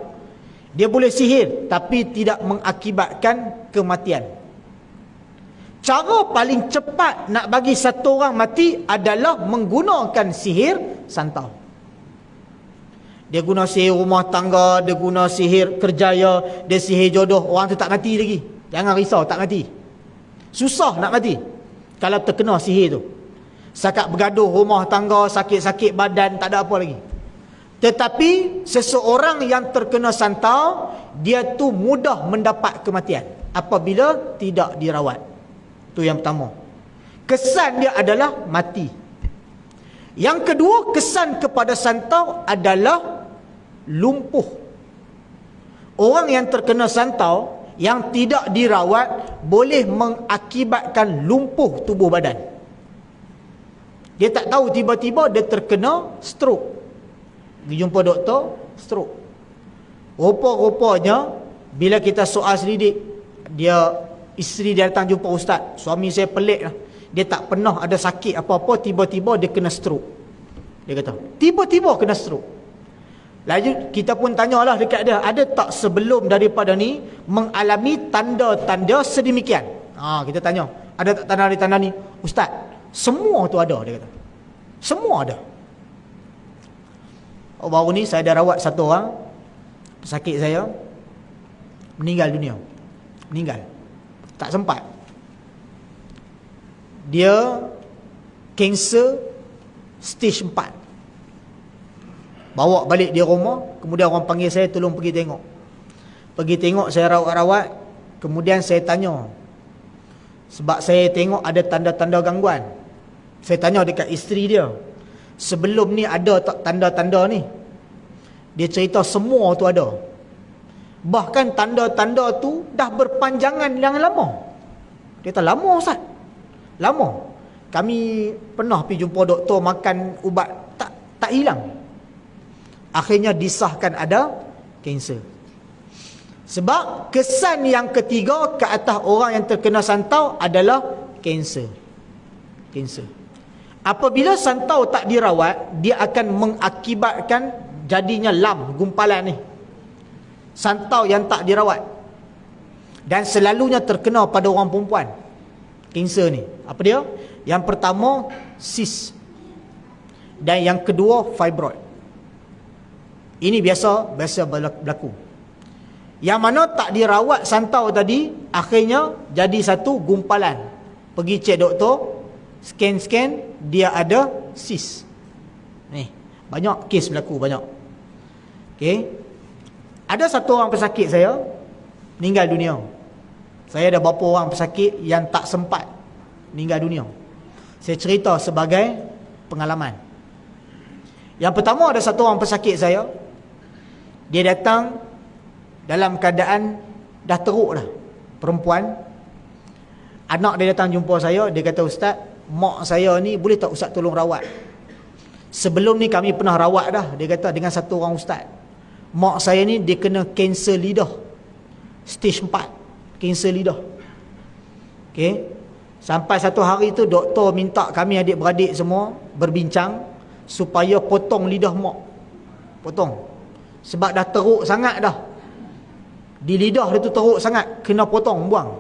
dia boleh sihir tapi tidak mengakibatkan kematian. Cara paling cepat nak bagi satu orang mati adalah menggunakan sihir santau. Dia guna sihir rumah tangga, dia guna sihir kerjaya, dia sihir jodoh, orang tu tak mati lagi. Jangan risau, tak mati. Susah nak mati kalau terkena sihir tu. Sakat bergaduh rumah tangga, sakit-sakit badan, tak ada apa lagi. Tetapi seseorang yang terkena santau, dia tu mudah mendapat kematian apabila tidak dirawat. Itu yang pertama. Kesan dia adalah mati. Yang kedua, kesan kepada santau adalah lumpuh. Orang yang terkena santau yang tidak dirawat boleh mengakibatkan lumpuh tubuh badan. Dia tak tahu, tiba-tiba dia terkena stroke. Pergi jumpa doktor, stroke. Rupa-rupanya bila kita soal selidik, isteri dia datang jumpa ustaz, suami saya pelik lah, dia tak pernah ada sakit apa-apa, tiba-tiba dia kena stroke. Dia kata tiba-tiba kena stroke. Lalu kita pun tanyalah dekat dia, ada tak sebelum daripada ni mengalami tanda-tanda sedemikian? Kita tanya, ada tak tanda-tanda ni? Ustaz, semua tu ada, dia kata. Semua ada. Baru ni saya dah rawat satu orang, pesakit saya meninggal dunia. Meninggal, tak sempat. Dia kanser stage 4. Bawa balik dia rumah, kemudian orang panggil saya, tolong pergi tengok. Pergi tengok, saya rawat-rawat. Kemudian saya tanya, sebab saya tengok ada tanda-tanda gangguan. Saya tanya dekat isteri dia, sebelum ni ada tak tanda-tanda ni? Dia cerita semua tu ada. Bahkan tanda-tanda tu dah berpanjangan yang lama. Dia kata, lama Ustaz, lama. Kami pernah pergi jumpa doktor, makan ubat, tak hilang. Akhirnya disahkan ada kanser. Sebab kesan yang ketiga ke atas orang yang terkena santau adalah kanser. Kanser. Apabila santau tak dirawat, dia akan mengakibatkan jadinya lam, gumpalan ni. Santau yang tak dirawat. Dan selalunya terkena pada orang perempuan. Kanser ni. Apa dia? Yang pertama, cyst. Dan yang kedua, fibroid. Ini biasa berlaku. Yang mana tak dirawat santau tadi, akhirnya jadi satu gumpalan. Pergi cek doktor, scan-scan, dia ada cyst. Ni, banyak kes berlaku, banyak. Okey. Ada satu orang pesakit saya meninggal dunia. Saya ada beberapa orang pesakit yang tak sempat meninggal dunia. Saya cerita sebagai pengalaman. Yang pertama, ada satu orang pesakit saya. Dia datang dalam keadaan dah teruk dah. Perempuan. Anak dia datang jumpa saya. Dia kata, "Ustaz, mak saya ni boleh tak Ustaz tolong rawat? Sebelum ni kami pernah rawat dah." Dia kata dengan satu orang ustaz. "Mak saya ni dia kena kanser lidah. Stage 4. Kanser lidah." Okey. Sampai satu hari tu doktor minta kami adik-beradik semua berbincang supaya potong lidah mak. Potong. Sebab dah teruk sangat dah. Di lidah dia tu teruk sangat, kena potong, buang.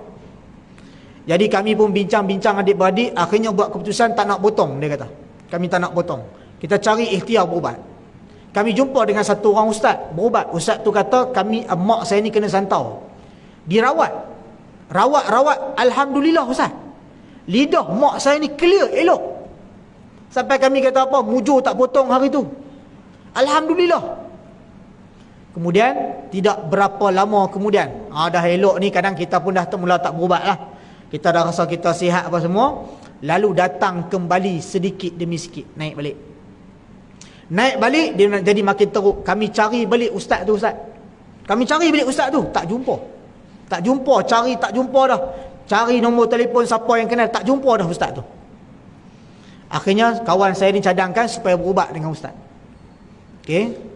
Jadi kami pun bincang-bincang adik-beradik, akhirnya buat keputusan tak nak potong, dia kata. Kami tak nak potong. Kita cari ikhtiar berubat. Kami jumpa dengan satu orang ustaz berubat. Ustaz tu kata, mak saya ni kena santau. Dirawat. Rawat, alhamdulillah ustaz. Lidah mak saya ni clear, elok. Sampai kami kata apa, mujur tak potong hari tu. Alhamdulillah. Kemudian tidak berapa lama kemudian, dah elok ni, kadang kita pun dah mula tak berubat lah. Kita dah rasa kita sihat apa semua. Lalu datang kembali sedikit demi sikit, naik balik. Naik balik, dia nak jadi makin teruk. Kami cari balik ustaz tu, ustaz. Kami cari balik ustaz tu, tak jumpa. Tak jumpa, cari tak jumpa dah. Cari nombor telefon siapa yang kenal, tak jumpa dah ustaz tu. Akhirnya kawan saya ni cadangkan supaya berubat dengan ustaz. Okey.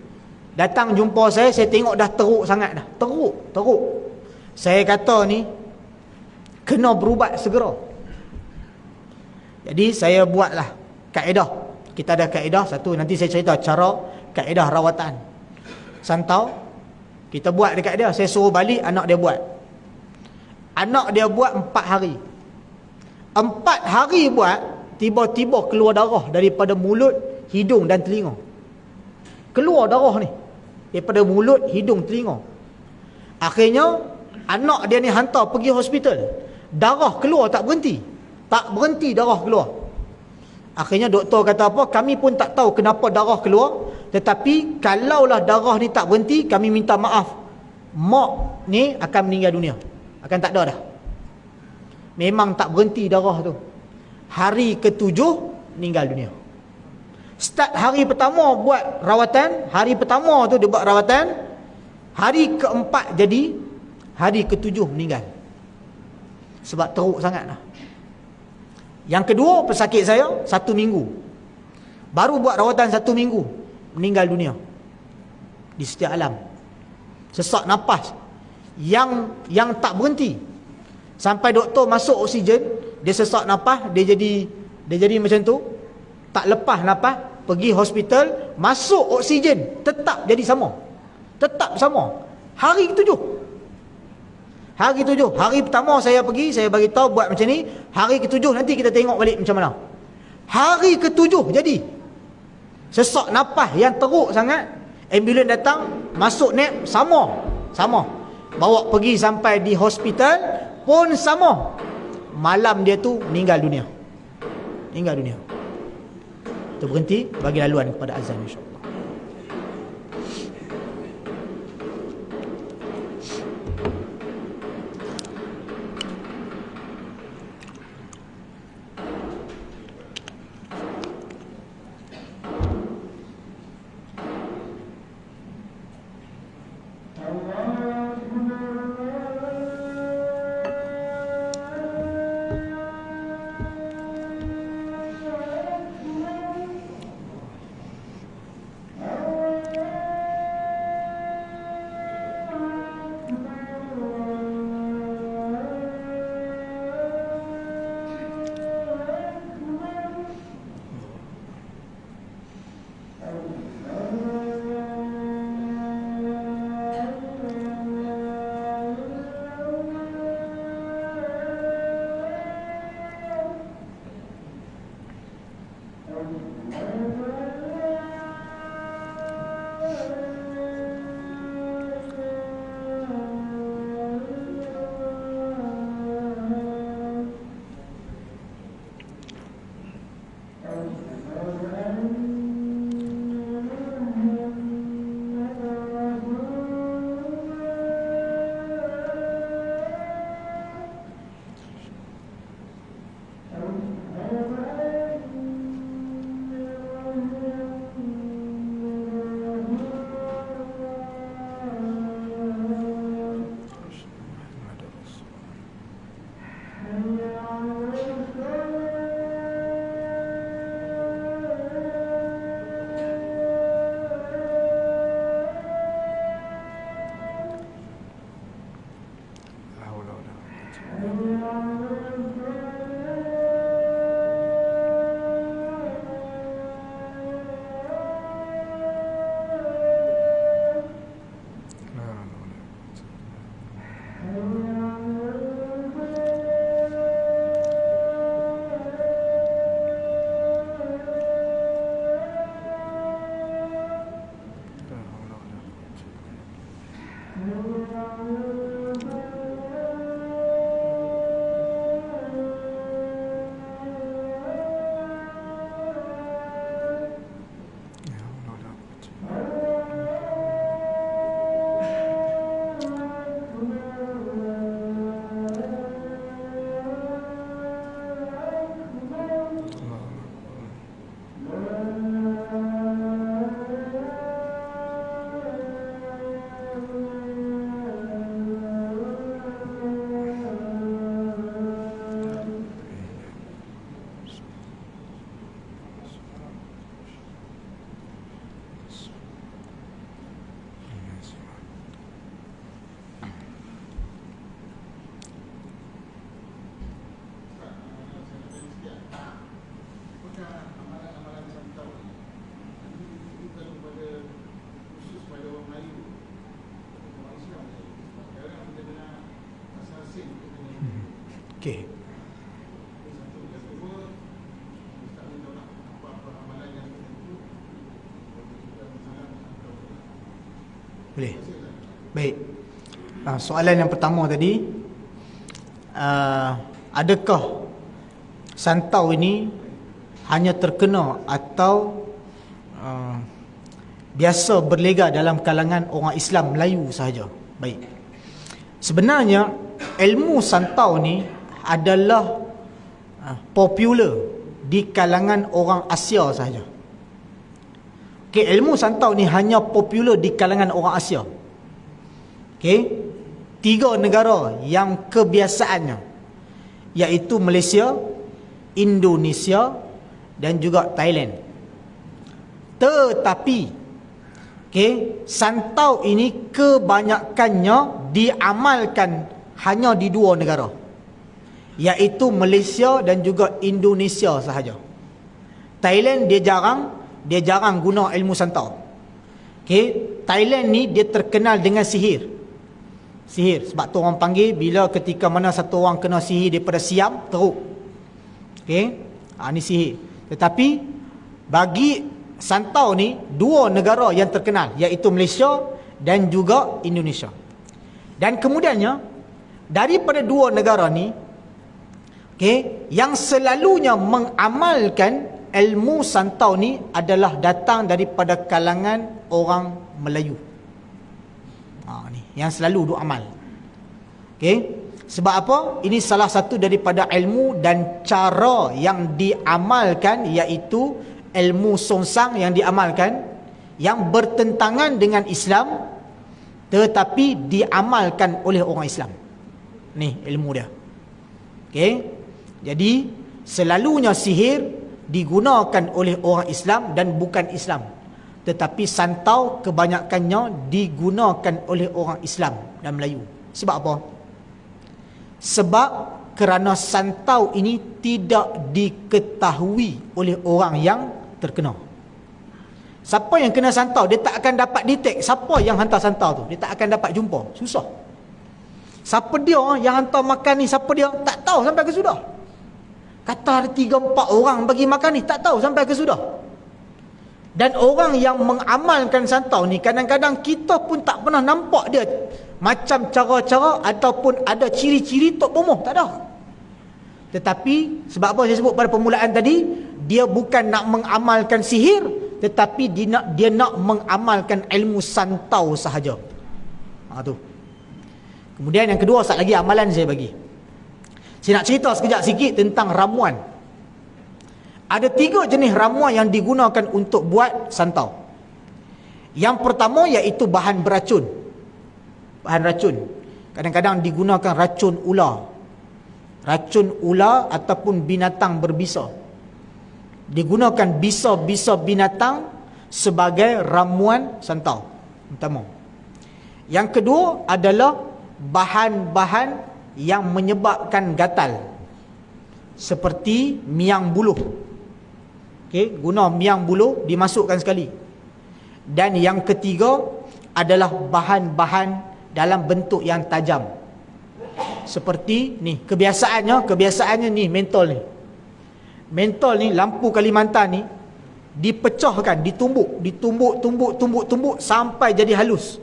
Datang jumpa saya tengok dah teruk sangat dah. Teruk. Saya kata ni kena berubat segera. Jadi saya buatlah kaedah. Kita ada kaedah satu, nanti saya cerita cara kaedah rawatan. Santau, kita buat dekat dia. Saya suruh balik, anak dia buat. Anak dia buat 4 hari. 4 hari buat, tiba-tiba keluar darah daripada mulut, hidung dan telinga. Keluar darah ni daripada mulut, hidung, telinga. Akhirnya anak dia ni hantar pergi hospital. Darah keluar tak berhenti. Tak berhenti darah keluar. Akhirnya doktor kata apa, kami pun tak tahu kenapa darah keluar, tetapi kalaulah darah ni tak berhenti, kami minta maaf, mak ni akan meninggal dunia, akan tak ada dah. Memang tak berhenti darah tu. Hari ke-7 meninggal dunia. Start hari pertama buat rawatan, hari pertama tu dia buat rawatan, hari ke-4 jadi, hari ke-7 meninggal. Sebab teruk sangat lah. Yang kedua, pesakit saya 1 minggu. Baru buat rawatan 1 minggu, meninggal dunia. Di setiap alam. Sesak nafas yang tak berhenti. Sampai doktor masuk oksigen, dia sesak nafas, dia jadi macam tu, tak lepas nafas, pergi hospital, masuk oksigen, tetap jadi sama. Tetap sama. Hari ke-7. Hari ke-7. Hari pertama saya pergi, saya bagi tahu buat macam ni. Hari ke-7 nanti kita tengok balik macam mana. Hari ke-7 jadi. Sesak nafas yang teruk sangat. Ambulans datang, masuk nap, sama. Bawa pergi sampai di hospital pun sama. Malam dia tu meninggal dunia. Meninggal dunia. Kita berhenti bagi laluan kepada azan, insya-Allah. Okey. Boleh. Baik. Soalan yang pertama tadi, adakah santau ini hanya terkena atau biasa berlega dalam kalangan orang Islam Melayu sahaja? Baik. Sebenarnya ilmu santau ni adalah popular di kalangan orang Asia sahaja. Okay, ilmu santau ni hanya popular di kalangan orang Asia. Okay, 3 negara yang kebiasaannya, iaitu Malaysia, Indonesia dan juga Thailand. Tetapi okay, santau ini kebanyakannya diamalkan hanya di 2 negara, iaitu Malaysia dan juga Indonesia sahaja. Thailand dia jarang guna ilmu santau. Okay, Thailand ni dia terkenal dengan sihir. Sebab tu orang panggil bila ketika mana satu orang kena sihir daripada Siam, teruk. Okay, ni sihir. Tetapi bagi santau ni 2 negara yang terkenal, iaitu Malaysia dan juga Indonesia. Dan kemudiannya daripada 2 negara ni, okay, yang selalunya mengamalkan ilmu santau ni adalah datang daripada kalangan orang Melayu. Ni yang selalu duk amal. Okay, sebab apa? Ini salah satu daripada ilmu dan cara yang diamalkan, iaitu ilmu songsang yang diamalkan, yang bertentangan dengan Islam tetapi diamalkan oleh orang Islam. Ni ilmu dia. Okay, jadi selalunya sihir digunakan oleh orang Islam dan bukan Islam, tetapi santau kebanyakannya digunakan oleh orang Islam dan Melayu. Sebab apa? Sebab kerana santau ini tidak diketahui oleh orang yang terkena. Siapa yang kena santau, dia tak akan dapat detect siapa yang hantar santau tu. Dia tak akan dapat jumpa. Susah. Siapa dia yang hantar makan ni, siapa dia, tak tahu sampai ke sudah. Kata ada 3-4 orang bagi makan ni, tak tahu sampai ke sudah. Dan orang yang mengamalkan santau ni, kadang-kadang kita pun tak pernah nampak dia macam cara-cara ataupun ada ciri-ciri tok bomoh, tak ada. Tetapi sebab apa saya sebut pada permulaan tadi, dia bukan nak mengamalkan sihir, tetapi dia nak mengamalkan ilmu santau sahaja. Tu. Kemudian yang kedua, satu lagi amalan saya bagi. Saya nak cerita sekejap sikit tentang ramuan. Ada 3 jenis ramuan yang digunakan untuk buat santau. Yang pertama iaitu bahan beracun. Bahan racun. Kadang-kadang digunakan racun ular. Racun ular ataupun binatang berbisa. Digunakan bisa-bisa binatang sebagai ramuan santau. Pertama. Yang kedua adalah bahan-bahan yang menyebabkan gatal, seperti miang buluh. Okay, guna miang buluh dimasukkan sekali. Dan yang ketiga adalah bahan-bahan dalam bentuk yang tajam, seperti ni. Kebiasaannya ni mentol ni, lampu Kalimantan ni dipecahkan, ditumbuk sampai jadi halus.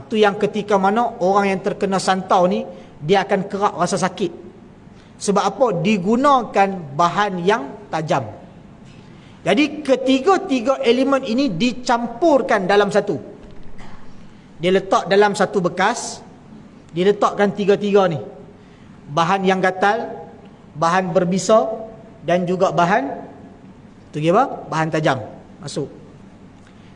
Tu yang ketika mana orang yang terkena santau ni, dia akan kerak rasa sakit. Sebab apa? Digunakan bahan yang tajam. Jadi ketiga-tiga elemen ini dicampurkan dalam satu. Dia letak dalam satu bekas, dia letakkan tiga-tiga ni. Bahan yang gatal, bahan berbisa, dan juga bahan tu apa? Bahan tajam. Masuk.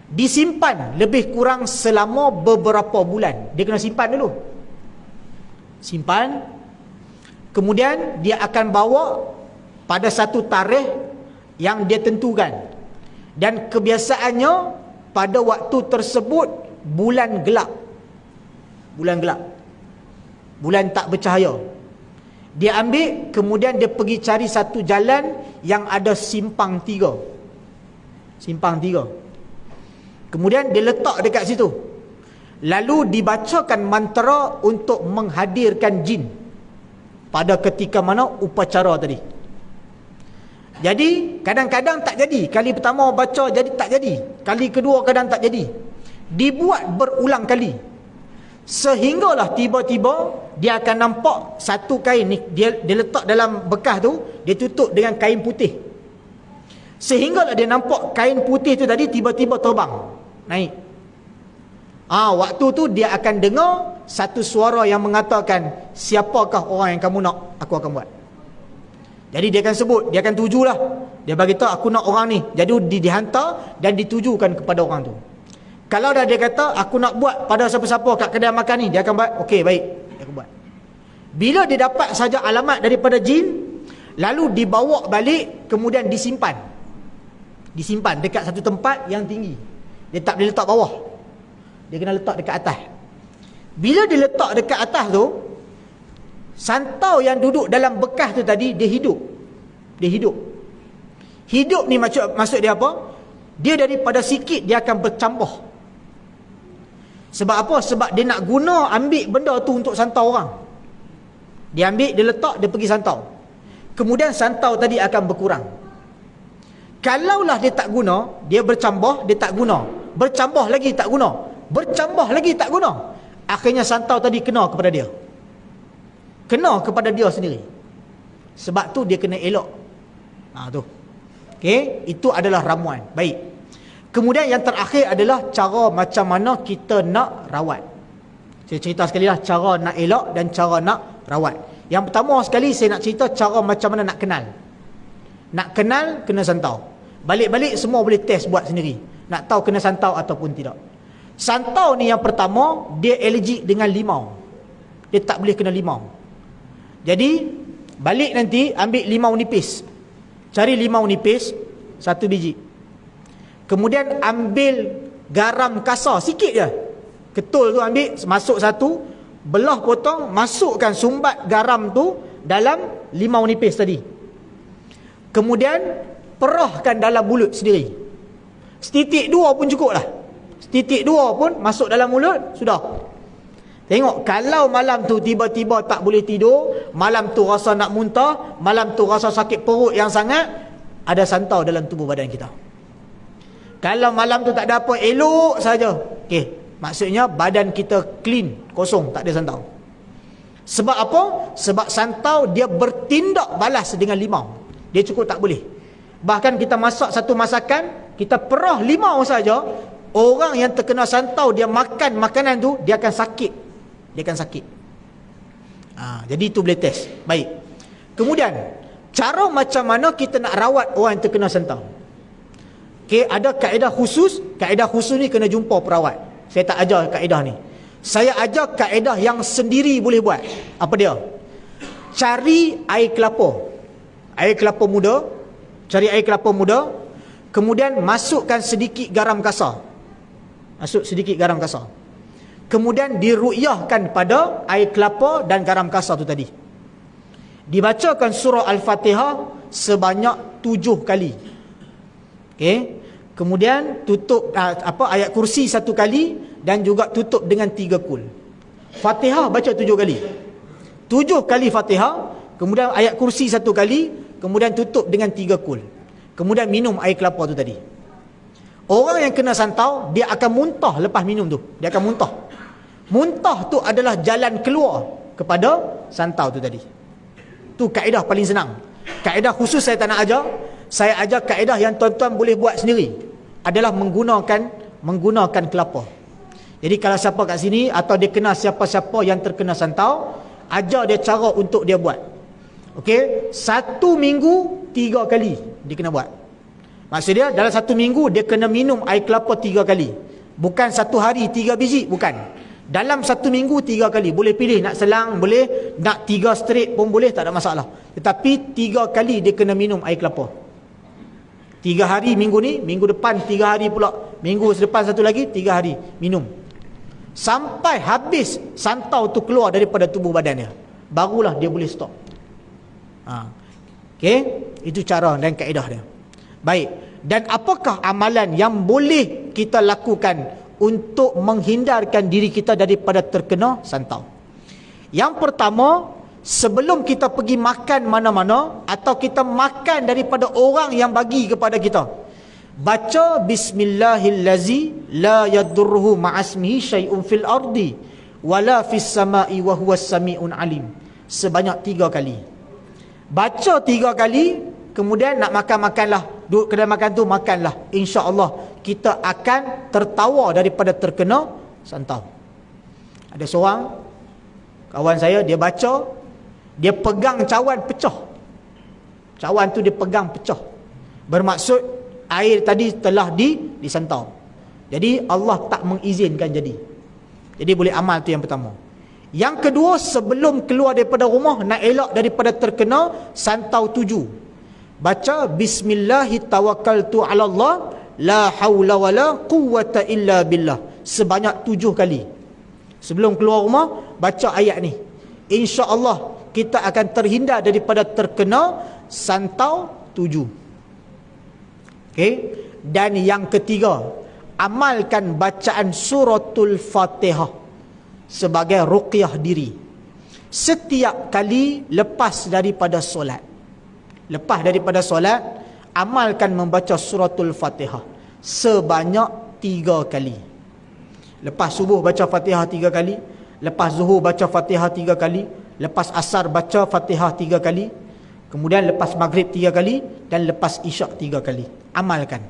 Disimpan lebih kurang selama beberapa bulan. Dia kena simpan dulu. Simpan. Kemudian dia akan bawa pada satu tarikh yang dia tentukan. Dan kebiasaannya pada waktu tersebut bulan gelap. Bulan gelap. Bulan tak bercahaya. Dia ambil, kemudian dia pergi cari satu jalan yang ada simpang tiga. Simpang tiga. Kemudian dia letak dekat situ. Lalu dibacakan mantra untuk menghadirkan jin pada ketika mana upacara tadi. Jadi kadang-kadang tak jadi. Kali pertama baca jadi tak jadi. Kali kedua kadang tak jadi. Dibuat berulang kali. Sehinggalah tiba-tiba dia akan nampak satu kain ni, dia letak dalam bekas tu, dia tutup dengan kain putih. Sehinggalah dia nampak kain putih tu tadi tiba-tiba terbang, naik. Waktu tu dia akan dengar satu suara yang mengatakan, siapakah orang yang kamu nak, aku akan buat. Jadi dia akan sebut, dia akan tujulah. Dia bagi tahu aku nak orang ni. Jadi dihantar dan ditujukan kepada orang tu. Kalau dah dia kata aku nak buat pada siapa-siapa kat kedai makan ni, dia akan buat, okey baik, dia akan buat. Bila dia dapat saja alamat daripada jin, lalu dibawa balik, kemudian disimpan. Disimpan dekat satu tempat yang tinggi. Dia tak boleh letak bawah. Dia kena letak dekat atas. Bila dia letak dekat atas tu, santau yang duduk dalam bekas tu tadi, dia hidup. Dia hidup. Hidup ni maksud dia apa? Dia daripada sikit dia akan bercambah. Sebab apa? Sebab dia nak guna ambil benda tu untuk santau orang. Dia ambil, dia letak, dia pergi santau. Kemudian santau tadi akan berkurang. Kalaulah dia tak guna, dia bercambah, dia tak guna. Bercambah lagi tak guna. Bercambah lagi tak guna. Akhirnya santau tadi kena kepada dia. Kena kepada dia sendiri. Sebab tu dia kena elok. Tu. Okey, itu adalah ramuan. Baik. Kemudian yang terakhir adalah cara macam mana kita nak rawat. Saya cerita sekali lah cara nak elok dan cara nak rawat. Yang pertama sekali saya nak cerita cara macam mana nak kenal. Nak kenal, kena santau. Balik-balik semua boleh test buat sendiri. Nak tahu kena santau ataupun tidak. Santau ni yang pertama, dia allergic dengan limau. Dia tak boleh kena limau. Jadi, balik nanti ambil limau nipis. Cari limau nipis, satu biji. Kemudian ambil garam kasar, sikit je. Ketul tu ambil, masuk satu, belah potong, masukkan sumbat garam tu dalam limau nipis tadi. Kemudian perahkan dalam mulut sendiri. Setitik dua pun cukup lah. Setitik dua pun masuk dalam mulut, sudah. Tengok, kalau malam tu tiba-tiba tak boleh tidur, malam tu rasa nak muntah, malam tu rasa sakit perut yang sangat, ada santau dalam tubuh badan kita. Kalau malam tu tak ada apa, elok saja. Okey, maksudnya badan kita clean, kosong, tak ada santau. Sebab apa? Sebab santau dia bertindak balas dengan limau. Dia cukup tak boleh. Bahkan kita masak satu masakan, kita perah limau saja, orang yang terkena santau, dia makan makanan tu, dia akan sakit. Dia akan sakit. Jadi itu boleh test. Baik. Kemudian, cara macam mana kita nak rawat orang yang terkena santau? Okay, ada kaedah khusus. Kaedah khusus ni kena jumpa perawat. Saya tak ajar kaedah ni. Saya ajar kaedah yang sendiri boleh buat. Apa dia? Cari air kelapa. Air kelapa muda. Cari air kelapa muda. Kemudian masukkan sedikit garam kasar. Masuk sedikit garam kasar. Kemudian diru'yahkan pada air kelapa dan garam kasar tu tadi. Dibacakan surah Al-Fatihah sebanyak 7 kali. Okey. Kemudian tutup ayat kursi 1 kali dan juga tutup dengan 3 kul. Fatihah baca 7 kali. 7 kali Fatihah, kemudian ayat kursi 1 kali, kemudian tutup dengan 3 kul. Kemudian minum air kelapa tu tadi. Orang yang kena santau, dia akan muntah lepas minum tu. Dia akan muntah. Muntah tu adalah jalan keluar kepada santau tu tadi. Tu kaedah paling senang. Kaedah khusus saya tak nak ajar. Saya ajar kaedah yang tuan-tuan boleh buat sendiri. Adalah menggunakan kelapa. Jadi kalau siapa kat sini atau dia kenal siapa-siapa yang terkena santau, ajar dia cara untuk dia buat. Okey, 1 minggu 3 kali dia kena buat. Maksud dia dalam 1 minggu dia kena minum air kelapa 3 kali. Bukan 1 hari 3 biji, bukan. Dalam 1 minggu 3 kali. Boleh pilih nak selang, boleh nak 3 straight pun boleh, tak ada masalah. Tetapi 3 kali dia kena minum air kelapa. 3 hari minggu ni, minggu depan 3 hari pula, minggu sedepan satu lagi 3 hari minum. Sampai habis santau tu keluar daripada tubuh badan dia, barulah dia boleh stop. Okey, itu cara dan kaedah dia. Baik, dan apakah amalan yang boleh kita lakukan untuk menghindarkan diri kita daripada terkena santau? Yang pertama, sebelum kita pergi makan mana-mana atau kita makan daripada orang yang bagi kepada kita, baca bismillahillazi la yadurruhu ma'asmihi syai'un fil ardi wala fis sama'i wa huwas sami'un alim, sebanyak 3 kali. Baca 3 kali, kemudian nak makan-makanlah, duduk kedai makan tu makanlah, insya-Allah kita akan tertawa daripada terkena santau. Ada seorang kawan saya, dia baca, dia pegang cawan pecah. Cawan tu dia pegang pecah. Bermaksud air tadi telah disantau. Jadi Allah tak mengizinkan jadi. Jadi boleh amal tu yang pertama. Yang kedua, sebelum keluar daripada rumah nak elak daripada terkena santau 7. Baca bismillahi tawakkaltu ala Allah la haula wala quwwata illa billah sebanyak 7 kali. Sebelum keluar rumah baca ayat ni. Insya-Allah kita akan terhindar daripada terkena santau 7. Okey, dan yang ketiga, amalkan bacaan suratul Fatihah sebagai ruqyah diri setiap kali lepas daripada solat. Lepas daripada solat, amalkan membaca suratul Fatihah sebanyak 3 kali. Lepas subuh baca Fatihah 3 kali, lepas zuhur baca Fatihah 3 kali, lepas asar baca Fatihah 3 kali, kemudian lepas maghrib 3 kali, dan lepas isyak 3 kali. Amalkan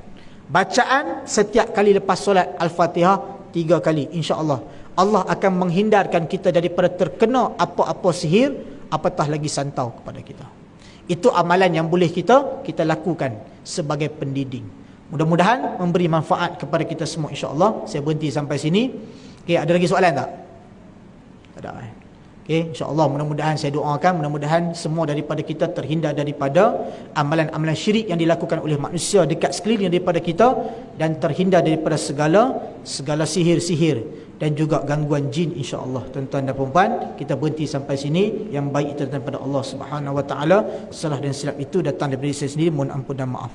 bacaan setiap kali lepas solat Al-Fatihah 3 kali. InsyaAllah Allah akan menghindarkan kita daripada terkena apa-apa sihir, apatah lagi santau kepada kita. Itu amalan yang boleh kita lakukan sebagai pendidik. Mudah-mudahan memberi manfaat kepada kita semua, insya-Allah. Saya berhenti sampai sini. Okey, ada lagi soalan tak? Tak ada. Okey, insya-Allah mudah-mudahan saya doakan, mudah-mudahan semua daripada kita terhindar daripada amalan-amalan syirik yang dilakukan oleh manusia dekat sekeliling daripada kita, dan terhindar daripada segala sihir-sihir dan juga gangguan jin, insya-Allah. Tuan-tuan dan puan-puan, kita berhenti sampai sini. Yang baik itu daripada Allah Subhanahu wa taala, salah dan silap itu datang daripada saya sendiri, mohon ampun dan maaf.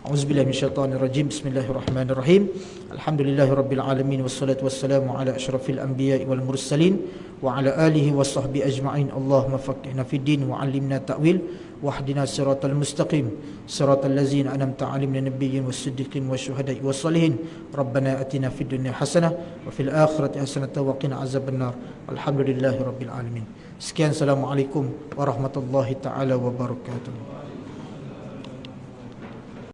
A'udzubillahi minasyaitonirrajim. Bismillahirrahmanirrahim. Alhamdulillahirabbil alamin, wassalatu wassalamu ala asyrafil anbiya'i wal mursalin wa ala alihi washabbi ajma'in. Allahumma faqqihna fid din wa 'allimna ta'wil wahdina siratal mustaqim siratal ladzina an'amta 'alaihim minan nabiyyin was-siddiqin wasyuhada'i was-shalihin. Rabbana atina fid dunya hasanah wa fil akhirati hasanah wa qina azabannar. Alhamdulillahirabbil alamin. Sekian, assalamualaikum warahmatullahi taala wabarakatuh.